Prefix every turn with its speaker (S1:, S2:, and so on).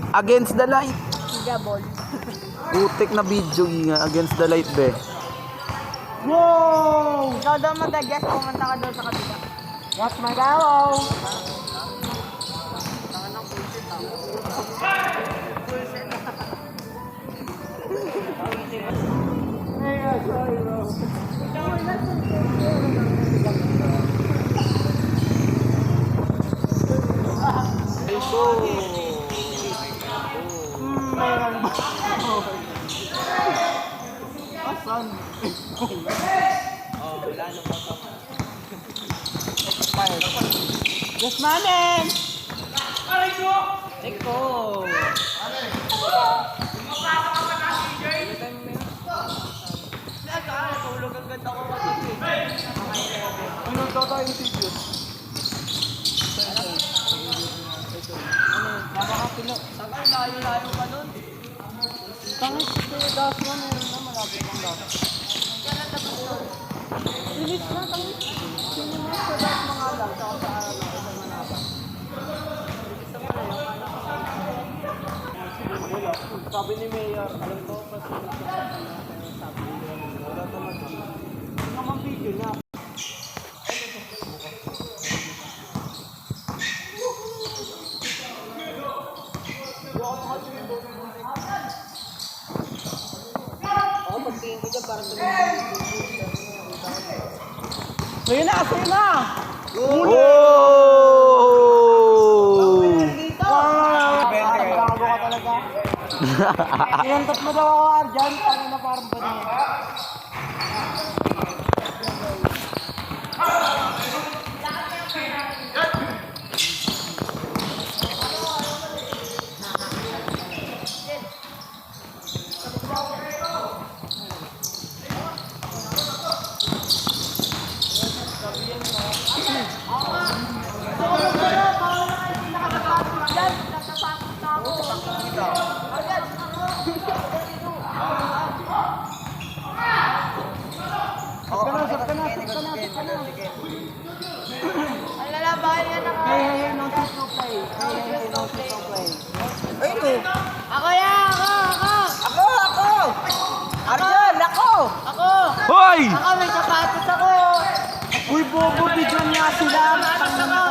S1: Against the light.
S2: Gabol.
S1: Putik na video nga. Against the light, be.
S2: Wow! Ikaw daw mag-guess, pumunta ka daw sa kabila. Yes, magawaw!
S1: Asan? Oh, lalo pa ka. Expired.
S2: Yes, mamen!
S1: Eko! Tulog ang ganda ko kasi. Ano daw tayo yung video? Napakapilo. Tagal, layo-layo pa nun. Tangis si Dasman yun na malapit ang dapat.
S2: Bilis na, tangis. Sino mo sa dapat mga lang, sa araw na isang manapan.
S1: Sabi ni Mayor, alam ko, kasi sabi niya, wala naman naman video niya.
S2: Sa'yo na, sa'yo na!
S1: Oh!
S2: Bago ka talaga. Inantot mo daw ako, Arjan. Tangin na parang ba niya? Ang lalabahan yan ako.
S1: Hey, no shoot, no play. Hey, no shoot, no play.
S2: Ako yan, ako!
S1: Ako! Arjan, ako!
S2: Ako!
S1: Hoy!
S2: Ako, may sapatos ako!
S1: Uy, bobo, video niya sila.
S2: Sapatos ako!